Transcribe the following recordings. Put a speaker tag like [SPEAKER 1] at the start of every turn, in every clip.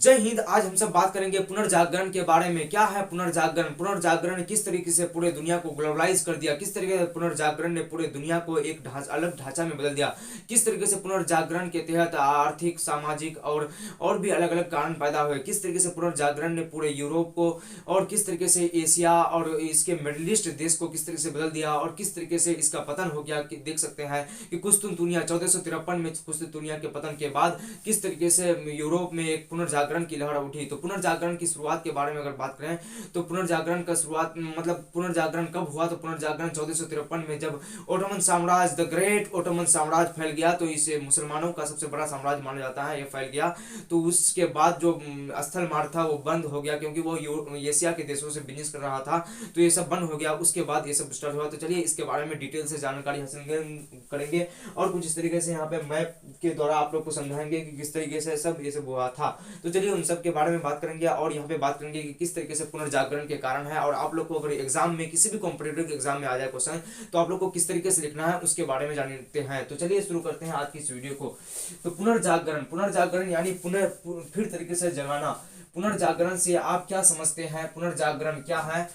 [SPEAKER 1] जय हिंद। आज हम सब बात करेंगे पुनर्जागरण के बारे में। क्या है पुनर्जागरण? पुनर्जागरण किस तरीके से पूरे दुनिया को ग्लोबलाइज कर दिया, किस तरीके से पुनर्जागरण ने पूरे दुनिया को एक अलग ढांचा में बदल दिया, किस तरीके से पुनर्जागरण के तहत आर्थिक, सामाजिक और भी अलग अलग कारण पैदा हुए, किस तरीके से पुनर्जागरण ने पूरे यूरोप को और किस तरीके से एशिया और इसके मिडिल ईस्ट देश को किस तरीके से बदल दिया और किस तरीके से इसका पतन हो गया। कि देख सकते हैं कि कुस्तुनतुनिया 1453 में कुस्तुनतुनिया के पतन के बाद किस तरीके से यूरोप में एक पुनर्जागरण की लहर उठी। तो पुनर्जागरण की शुरुआत के बारे में अगर बात करें तो पुनर्जागरण का शुरुआत मतलब पुनर्जागरण कब हुआ? तो पुनर्जागरण 1453 में जब ओटोमन साम्राज्य, द ग्रेट ओटोमन साम्राज्य फैल गया, तो इसे मुसलमानों का सबसे बड़ा साम्राज्य माना जाता है, ये फैल गया। तो उसके बाद जो स्थल मार्ग था वो बंद हो गया, क्योंकि वो एशिया के देशों से बिजनेस कर रहा था, तो ये सब बंद हो गया। उसके बाद ये सब स्टार्ट हुआ। तो चलिए इसके बारे में डिटेल से जानकारी हासिल करेंगे और कुछ इस तरीके से यहाँ पे मैप के द्वारा आप लोग को समझाएंगे कि किस तरीके से ये सब हुआ था। तो चलिए उन सब के बारे में बात करेंगे और यहाँ पे बात करेंगे कि किस तरीके से पुनर्जागरण के कारण है, और आप लोग को अगर एग्जाम में किसी भी कॉम्पिटेटिव एग्जाम में आ जाए क्वेश्चन, तो आप लोग को किस तरीके से लिखना है उसके बारे में जानते हैं। तो चलिए शुरू करते हैं आज की इस वीडियो को। तो पुनर्जागरण यानी फिर तरीके से जगाना। पुनर्जागरण से आप क्या समझते हैं? पुनर्जागरण क्या है?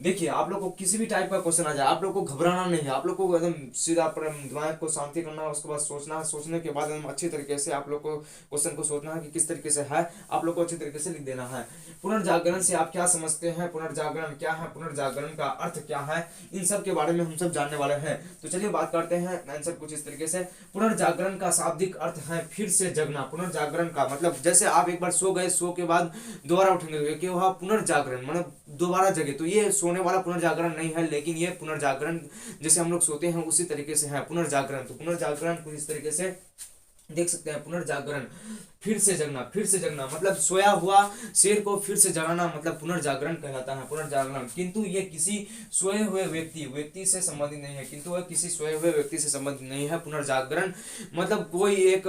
[SPEAKER 1] देखिए, आप लोग को किसी भी टाइप का क्वेश्चन आ जाए, आप लोग को घबराना नहीं है, आप लोग को एकदम सीधा दिमाग को शांति करना है, उसके बाद सोचना है, सोचने के बाद एकदम अच्छी तरीके से आप लोग को क्वेश्चन को सोचना है कि किस तरीके से है, आप लोग को अच्छी तरीके से लिख देना है। पुनर्जागरण से आप क्या समझते हैं? पुनर्जागरण क्या है? पुनर्जागरण का अर्थ क्या है? इन सब के बारे में हम सब जानने वाले हैं। तो चलिए बात करते हैं आंसर कुछ इस तरीके से। पुनर्जागरण का शाब्दिक अर्थ है फिर से जगना। पुनर्जागरण का मतलब जैसे आप एक बार सो गए, सो के बाद दोबारा उठेंगे, कि वह पुनर्जागरण मतलब दोबारा जगे, तो ये सोने वाला पुनर्जागरण नहीं है, लेकिन ये पुनर्जागरण जैसे हम लोग सोते हैं उसी तरीके से है पुनर्जागरण। तो पुनर्जागरण कुछ इस तरीके से देख सकते हैं। पुनर्जागरण फिर से जगना मतलब सोया हुआ शेर को फिर से जगाना, मतलब पुनर्जागरण कहलाता है पुनर्जागरण। किंतु ये किसी सोए हुए व्यक्ति से संबंधित नहीं है, किंतु वह किसी सोए हुए व्यक्ति से संबंधित नहीं है। पुनर्जागरण मतलब कोई एक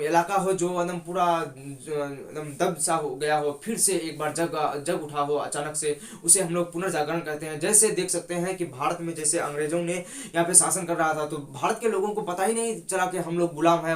[SPEAKER 1] इलाका हो जो एकदम पूरा एकदम दब सा हो गया हो, फिर से एक बार जग उठा हो अचानक से, उसे हम लोग पुनर्जागरण कहते हैं। जैसे देख सकते हैं कि भारत में जैसे अंग्रेजों ने यहाँ पे शासन कर रहा था, तो भारत के लोगों को पता ही नहीं चला कि हम लोग गुलाम है,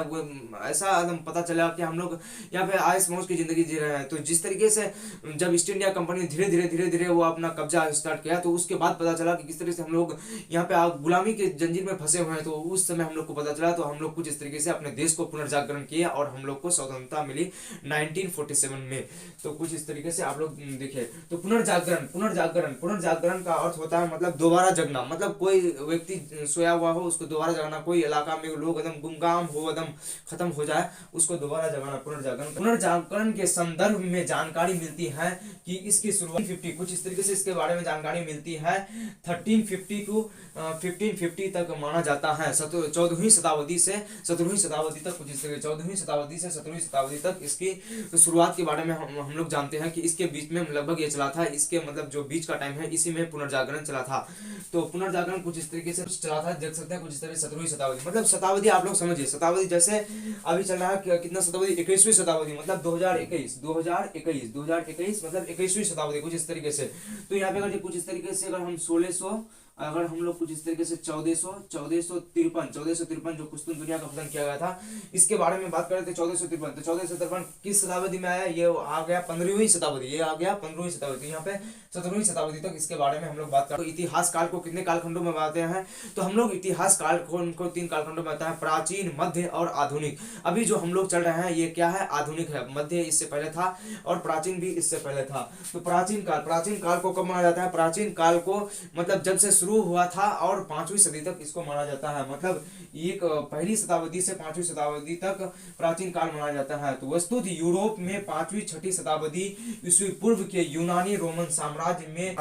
[SPEAKER 1] ऐसा एकदम पता चला कि हम लोग यहाँ पे आयस मौज की जिंदगी जी रहे हैं। तो जिस तरीके से जब ईस्ट इंडिया कंपनी धीरे धीरे वो अपना कब्जा स्टार्ट किया, तो उसके बाद पता चला कि किस तरीके से हम लोग यहाँ पे गुलामी के जंजीर में फंसे हुए हैं। तो उस समय हम लोग को पता चला, तो हम लोग कुछ इस तरीके से अपने देश को पुनर्जागरण किया और हम लोग को स्वतंत्रता मिली 1947 में। तो कुछ इस तरीके से आप लोग देखे। तो पुनर्जागरण का अर्थ होता है मतलब दोबारा जगना, मतलब कोई व्यक्ति सोया हुआ हो उसको दोबारा जगाना, कोई इलाका में लोग एकदम गुमगाम हो, एकदम खत्म हो जाए, उसको दोबारा जगाना पुनर्जागरण के संदर्भ में जानकारी मिलती है कि इसकी शुरुआत 50 कुछ इस तरीके से इसके बारे में जानकारी मिलती है 1350 टू 1550 तक माना जाता है। 14वीं शताब्दी से 17वीं शताब्दी तक, कुछ इस तरीके 14वीं शताब्दी से 17वीं शताब्दी तक इसकी शुरुआत के बारे में हम लोग जानते हैं कि इसके बीच में लगभग ये चला था, इसके मतलब जो बीच का टाइम है इसी में पुनर्जागरण चला था। तो पुनर्जागरण कुछ इस तरीके से चला था, देख सकते हैं कुछ इस तरह 17वीं शताब्दी, मतलब शताब्दी आप लोग समझिए, शताब्दी जैसे अभी चल रहा है कितना शताब्दी, 21वीं शताब्दी मतलब 2021 मतलब 21वीं शताब्दी, कुछ इस तरीके से। तो यहाँ पे अगर कुछ इस तरीके से अगर हम 1600 अगर हम लोग कुछ इस तरीके से 1453 जो कुस्तुनतुनिया का पतन किया गया था, इसके बारे में बात करें तो 1453, तो 1453 किस शताब्दी में आया? ये आ गया 15वीं शताब्दी, ये आ गया 15वीं शताब्दी। तो यहाँ पे 17वीं शताब्दी तक इसके बारे में हम लोग बात करते हैं। तो इतिहास काल को कितने कालखंडों में बांटते हैं? तो हम लोग इतिहास काल को उनको 3 कालखंडों में बांटते हैं, प्राचीन, मध्य और आधुनिक। अभी जो हम लोग चल रहे हैं ये क्या है? आधुनिक है। मध्य इससे पहले था और प्राचीन भी इससे पहले था। तो प्राचीन काल को कब माना जाता है? प्राचीन काल को मतलब जब से शुरू हुआ था और 5वीं सदी तक इसको माना जाता है, मतलब एक पहली शताब्दी से 5वीं शताब्दी तक प्राचीन काल माना जाता है। तो वस्तुतः यूरोप में 5वीं 6वीं शताब्दी ईस्वी पूर्व के यूनानी रोमन साम्राज्य में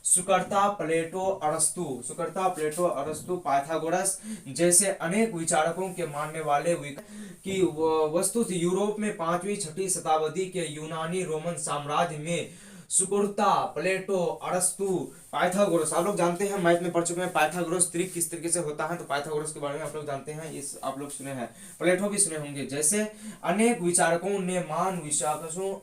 [SPEAKER 1] सुकर्ता, प्लेटो, अरस्तु, पाइथागोरस जैसे अनेक विचारकों के मानने वाले कि वस्तुतः यूरोप में 5वीं 6वीं शताब्दी के यूनानी रोमन साम्राज्य में सुकुर्ता, प्लेटो, अरस्तु, पाइथागोरस, आप लोग जानते हैं, मैथ में पढ़ चुके हैं पाइथागोरस त्रिक किस तरीके से होता है, तो पाइथागोरस के बारे में आप लोग जानते हैं, इस आप लोग सुने हैं, प्लेटो भी सुने होंगे। जैसे अनेक विचारकों ने मान विश्वासों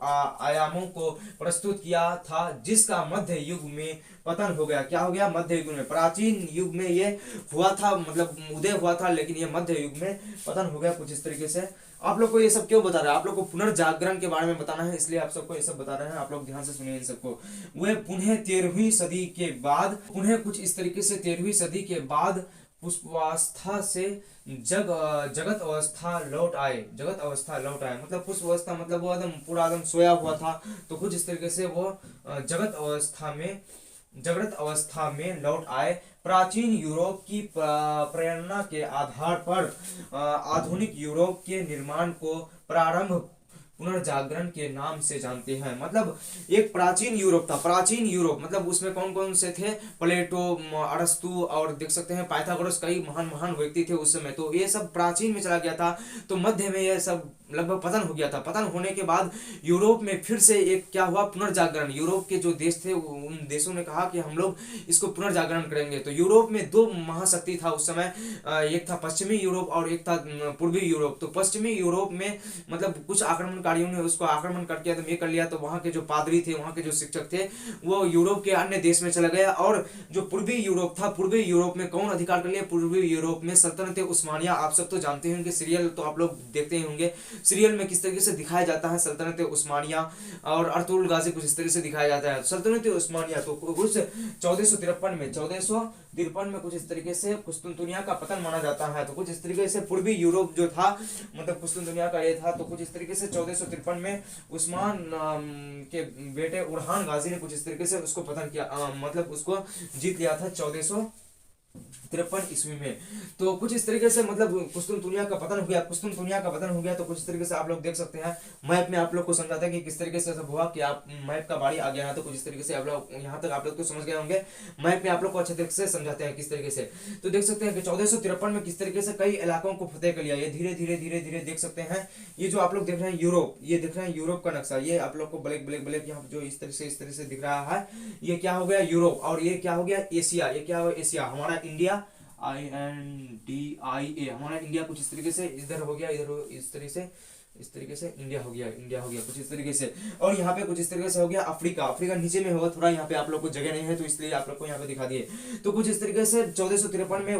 [SPEAKER 1] आयामों को प्रस्तुत किया था, जिसका मध्य युग में पतन हो गया। क्या हो गया? मध्य युग में। प्राचीन युग में ये हुआ था, मतलब उदय हुआ था, लेकिन ये मध्य युग में पतन हो गया, कुछ इस तरीके से आप लोग को ये सब क्यों बता रहा है, आप लोग को पुनर्जागरण के बारे में बताना है, इसलिए आप सबको ये सब बता रहे हैं। आप लोग ध्यान से सुनिए इन सबको। वह पुनः 13वीं सदी के बाद, पुनः कुछ इस तरीके से 13वीं सदी के बाद पुष्पावस्था से जगत अवस्था लौट आए। जगत अवस्था लौट आए मतलब पुष्प अवस्था मतलब वो एकदम पूरा एकदम सोया हुआ था, तो कुछ इस तरीके से वो जागृत अवस्था में लौट आए। प्राचीन यूरोप की प्रेरणा के आधार पर आधुनिक यूरोप के निर्माण को प्रारंभ पुनर्जागरण के नाम से जानते हैं। मतलब एक प्राचीन यूरोप था, प्राचीन यूरोप मतलब उसमें कौन कौन से थे, प्लेटो, अरस्तु और देख सकते हैं पाइथागोरस, कई महान महान व्यक्ति थे उस समय। तो ये सब प्राचीन में चला गया था, तो मध्य में ये सब लगभग पतन हो गया था। पतन होने के बाद यूरोप में फिर से एक क्या हुआ, पुनर्जागरण। यूरोप के जो देश थे उन देशों ने कहा कि हम लोग इसको पुनर्जागरण करेंगे। तो यूरोप में दो महाशक्ति था उस समय, एक था पश्चिमी यूरोप और एक था पूर्वी यूरोप। तो पश्चिमी यूरोप में मतलब कुछ आक्रमणकारियों ने उसको आक्रमण करके एकदम ये कर लिया, तो वहां के जो पादरी थे, वहां के जो शिक्षक थे, वो यूरोप के अन्य देश में चला गया। और जो पूर्वी यूरोप था, पूर्वी यूरोप में कौन अधिकार कर लिया, पूर्वी यूरोप में सल्तनत उस्मानिया। आप सब तो जानते होंगे, सीरियल तो आप लोग देखते ही होंगे, सीरियल में किस तरीके से दिखाया जाता है सल्तनत उस्मानिया, और अर्तुगरुल गाजी कुछ इस तरीके से दिखाया जाता है। सल्तनत उस्मानिया तो कुछ 1453 में कुछ इस तरीके से कुस्तुनतुनिया का पतन माना जाता है। तो कुछ इस तरीके से पूर्वी यूरोप जो था, मतलब कुस्तुनतुनिया का ये था, तो कुछ इस तरीके से 1453 में उस्मान के बेटे उरहान गाजी ने कुछ इस तरीके से उसको पतन किया, मतलब उसको जीत लिया था 1453 ईस्वी में। तो कुछ इस तरीके से मतलब कुस्तुनतुनिया का पतन हो गया, कुस्तुनतुनिया का पतन हो गया। तो कुछ इस तरीके से आप लोग देख सकते हैं, मैप में आप लोग को समझाता है कि किस तरीके से सब हुआ, कि आप मैप का बारी आ गया है। तो कुछ इस तरीके से आप लोग यहाँ तक आप लोग तो समझ गए होंगे, मैप में आप लोग को अच्छे तरीके से समझाते हैं किस तरीके से। तो देख सकते हैं कि 1453 में किस तरीके से कई इलाकों को फतेह कर लिया। ये धीरे धीरे धीरे धीरे देख सकते हैं, ये जो आप लोग देख रहे हैं यूरोप, ये देख रहे हैं यूरोप का नक्शा, ये आप लोग को ब्लैक ब्लैक ब्लैक यहाँ जो इस तरह से दिख रहा है, ये क्या हो गया यूरोप। और ये क्या हो गया एशिया, ये क्या हो एशिया, हमारा इंडिया, INDIA, हमारा इंडिया कुछ इस तरीके से इधर हो गया, इधर इस तरीके से इंडिया हो गया, इंडिया हो गया कुछ इस तरीके से। और यहाँ पे कुछ इस तरीके से हो गया अफ्रीका, अफ्रीका नीचे में होगा थोड़ा, यहाँ पे आप लोग को जगह नहीं है तो इसलिए आप लोग को यहाँ पे दिखा दिए। तो कुछ इस तरीके से 1453 में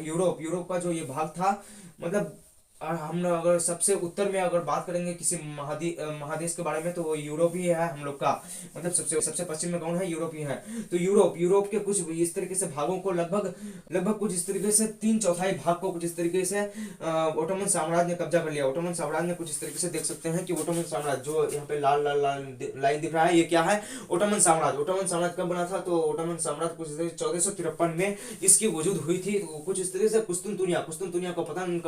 [SPEAKER 1] यूरोप का जो ये भाग था, मतलब हम लोग अगर सबसे उत्तर में अगर बात करेंगे किसी महादेश के बारे में, तो वो यूरोप ही है हम लोग का। मतलब सबसे पश्चिम में कौन है, यूरोप ही है। तो यूरोप के कुछ इस तरीके से भागों को लगभग कुछ इस तरीके से 3/4 भाग को कुछ इस तरीके से ओटोमन साम्राज्य ने कब्जा कर लिया। ओटोमन साम्राज्य ने कुछ इस तरीके से देख सकते हैं कि ओटोमन साम्राज्य जो यहाँ पे लाल लाल लाल लाइन दिख रहा है, ये क्या है, ओटोमन साम्राज्य। ओटोमन साम्राज्य कब बना था, तो ओटोमन साम्राज्य कुछ 1453 में इसकी वजूद हुई थी। तो कुछ इस तरीके से कुस्तुनतुनिया को पतन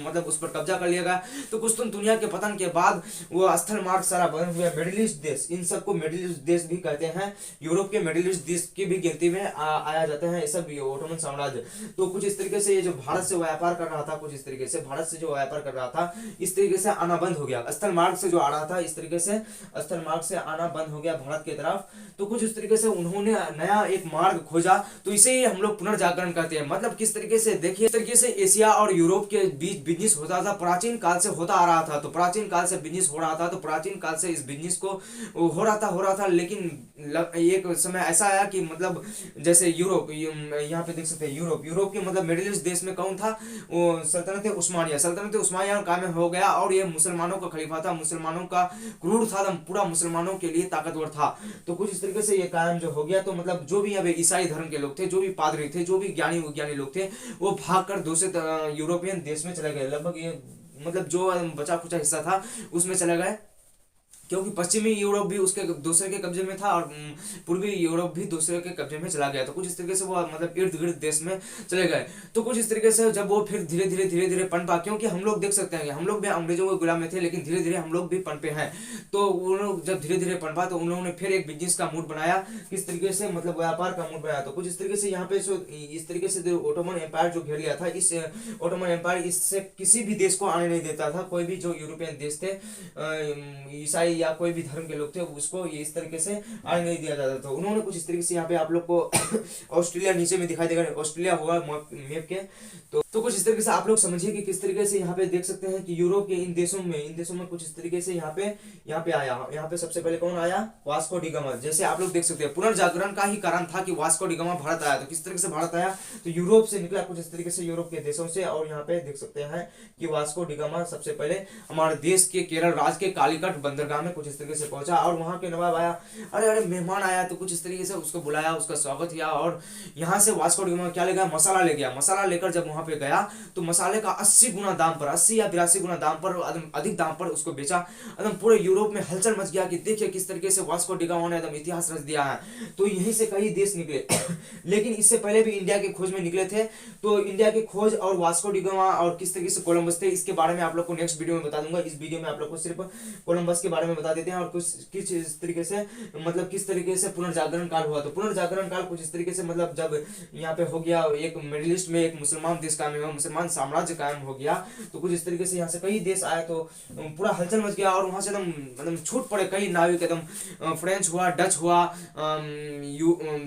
[SPEAKER 1] मतलब उस पर कब्जा कर लिया गया। तो कुस्तुनतुनिया के पतन के बाद वो स्थल मार्ग सारा बंद हुआ। मिडिल ईस्ट देश, इन सबको मिडिल ईस्ट देश भी कहते हैं, यूरोप के मिडिल ईस्ट देश की भी गिनती में आया जाता है ये सब ओटोमन साम्राज्य। तो कुछ इस तरीके से ये जो भारत से व्यापार कर रहा था, कुछ इस तरीके से भारत से जो व्यापार कर रहा था, इस तरीके से आना बंद हो गया। स्थल मार्ग से जो आ रहा था, इस तरीके से स्थल मार्ग से आना बंद हो गया भारत की तरफ। तो कुछ इस तरीके से उन्होंने नया एक मार्ग खोजा, तो इसे ही हम लोग पुनर्जागरण कहते हैं। मतलब किस तरीके से देखिए, इस तरीके से एशिया और यूरोप के बीच बिजनेस होता था, प्राचीन काल से होता आ रहा था। तो प्राचीन काल से बिजनेस हो रहा था, तो प्राचीन काल से इस बिजनेस को हो रहा था। लेकिन एक समय ऐसा आया कि मतलब जैसे यूरोप, यहाँ पे देख सकते हैं यूरोप के मतलब मिडिल ईस्ट देश में कौन था, वो सल्तनत उस्मानिया का में हो गया। और ये मुसलमानों का खलीफा था, मुसलमानों का क्रूर था, पूरा मुसलमानों के लिए ताकतवर था। तो कुछ इस तरीके से ये कायम जो हो गया। तो मतलब जो भी अब ईसाई धर्म के लोग थे, जो भी पादरी थे, जो भी ज्ञानी लोग थे, वो भागकर दूसरे यूरोपियन देश में चले गए। लगभग ये मतलब जो बचा खुचा हिस्सा था उसमें चले गए, क्योंकि पश्चिमी यूरोप भी उसके दूसरे के कब्जे में था और पूर्वी यूरोप भी दूसरे के कब्जे में चला गया। तो कुछ इस तरीके से वो मतलब इर्द गिर्द देश में चले गए। तो कुछ इस तरीके से जब वो फिर धीरे धीरे पनपा, क्योंकि हम लोग देख सकते हैं कि हम लोग भी अंग्रेजों के गुलाम में थे, लेकिन धीरे धीरे हम लोग भी पनपे हैं। तो उन लोग जब धीरे धीरे पनपा, तो उन लोगों ने फिर एक बिजनेस का मूड बनाया, किस तरीके से मतलब व्यापार का मूड बनाया। तो कुछ इस तरीके से यहाँ पे इस तरीके से ओटोमन एम्पायर जो घेर लिया था, इस ओटोमन एम्पायर इससे किसी भी देश को आने नहीं देता था। कोई भी जो यूरोपियन देश थे, ईसाई या कोई भी धर्म के लोग थे उसको ये इस तरीके से आने नहीं दिया जाता था। उन्होंने कुछ इस तरीके से यहाँ पे आप लोग को ऑस्ट्रेलिया नीचे में दिखाई देगा, ऑस्ट्रेलिया होगा मैप के। तो कुछ इस तरीके से आप लोग समझिए कि किस तरीके से यहाँ पे देख सकते हैं कि यूरोप के इन देशों में कुछ इस तरीके से यहाँ पे आया। यहाँ पे सबसे पहले कौन आया? Vasco D gamma. जैसे आप लोग देख सकते हैं पुनर्जागरण का ही कारण था कि वास्को डी गामा भारत आया। तो किस तरीके से भारत आया? तो यूरोप से निकला कुछ इस तरीके से, यूरोप के देशों से। और यहाँ पे देख सकते हैं कि वास्को डी गामा सबसे पहले हमारे देश के केरल राज्य के कालीकट बंदरगाह में कुछ इस तरीके से पहुंचा। और वहां के नवाब आया, अरे मेहमान आया, तो कुछ इस तरीके से उसको बुलाया, उसका स्वागत किया। और यहाँ से वास्को डी गामा क्या ले गया? मसाला ले गया। मसाला लेकर जब वहां पे गया तो मसाले का 80 गुना दाम पर, 80 या 82 गुना दाम पर, अधिक दाम पर उसको बेचा। एकदम पूरे यूरोप में हलचल मच गया कि देखिए किस तरीके से वास्को डी गामा ने एकदम इतिहास रच दिया है। तो यहीं से कई देश निकले लेकिन इससे पहले भी इंडिया के खोज में निकले थे। तो इंडिया की खोज और वास्को डी गामा और किस तरीके से कोलंबस थे, इसके बारे में आप लोग को नेक्स्ट वीडियो में बता दूंगा। इस वीडियो में आप लोग को सिर्फ कोलंबस के बारे में बता देते हैं और कुछ किस इस तरीके से, मतलब किस तरीके से पुनर्जागरण काल हुआ। तो पुनर्जागरण काल कुछ इस तरीके से, मतलब जब यहाँ पे हो गया एक मिडिल ईस्ट में एक मुसलमान देश कायम हुआ, मुसलमान साम्राज्य कायम हो गया। तो कुछ इस तरीके से यहाँ से कई देश आए तो पूरा हलचल मच गया। और वहां से एकदम मतलब छूट पड़े कई नाविक, एकदम फ्रेंच हुआ, डच हुआ,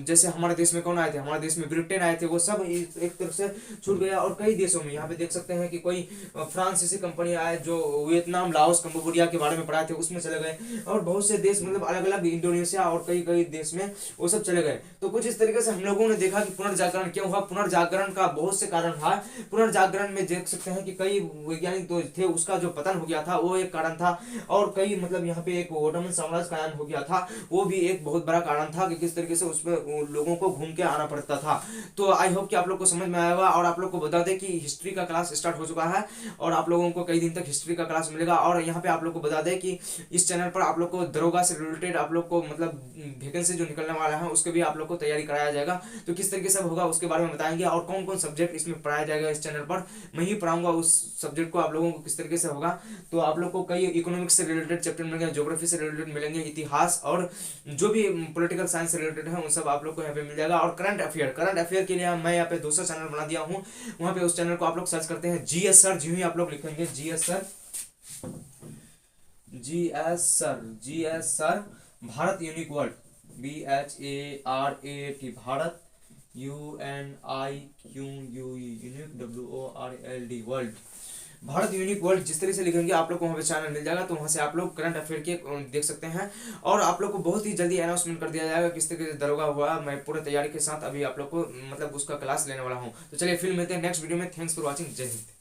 [SPEAKER 1] जैसे हमारे देश में कौन आए थे? हमारे देश में ब्रिटेन आए थे, वो सब एक तरफ से छूट गया। और कई देशों में यहाँ पे देख सकते हैं कि कोई फ्रांसीसी कंपनी आए जो वियतनाम, लाओस, कंबोडिया के बारे में पढ़ाए थे, उसमें चले गए। और बहुत से देश, मतलब अलग अलग, इंडोनेशिया और कई कई देश में वो सब चले गए। तो कुछ इस तरीके से हम लोगों ने देखा कि पुनर्जागरण क्यों हुआ। पुनर्जागरण का बहुत से कारण था। पुनर्जागरण में देख सकते हैं कि कई वैज्ञानिक तो थे, उसका जो पतन हो गया था वो एक कारण था। और कई, मतलब यहाँ पे एक ओटोमन साम्राज्य कायम हो गया था, वो भी एक बहुत बड़ा कारण था कि किस तरीके से उसमें लोगों को घूम के आना पड़ता था। तो आई होप कि आप लोग को समझ में आया होगा। और आप लोग को बता दें कि हिस्ट्री का क्लास स्टार्ट हो चुका है और आप लोगों को कई दिन तक हिस्ट्री का क्लास मिलेगा। और यहाँ पे आप लोग को बता दें कि इस चैनल पर आप लोग को दरोगा से रिलेटेड आप लोग को, मतलब वैकेंसी जो निकलने वाला है उसके भी आप लोग को तैयारी कराया जाएगा। तो किस तरीके से होगा उसके बारे में बताएंगे। और कौन कौन सब्जेक्ट इसमें पढ़ाया जाएगा इस चैनल पर, मैं ही पढ़ाऊंगा उस सब्जेक्ट को आप लोगों को किस तरीके से होगा। तो आप लोग को कई इकोनॉमिक्स से रिलेटेड चैप्टर मिलेंगे, ज्योग्राफी से रिलेटेड मिलेंगे, इतिहास और जो भी पॉलिटिकल साइंस से रिलेटेड है उन सब आप लोग को यहाँ पे मिल जाएगा। और करंट अफेयर के लिए मैं यहाँ पे दूसरा चैनल बना दिया हूँ, वहाँ पे उस चैनल को आप लोग सर्च करते हैं जीएस सर। जी आप लोग लिखेंगे GS sir Bharat unique world, BHARAT Bharat, UNIQUE unique WORLD world, Bharat unique world. जिस तरह से लिखेंगे आप लोग को वहाँ पे चैनल मिल जाएगा। तो वहाँ से आप लोग करंट अफेयर के देख सकते हैं। और आप लोग को बहुत ही जल्दी अनाउंसमेंट कर दिया जाएगा किस तरीके से दरोगा हुआ। मैं पूरे तैयारी के साथ अभी आप लोग को, मतलब उसका क्लास लेने वाला हूँ। तो चलिए फिर मिलते हैं नेक्स्ट वीडियो में। Thanks for watching. जय हिंद।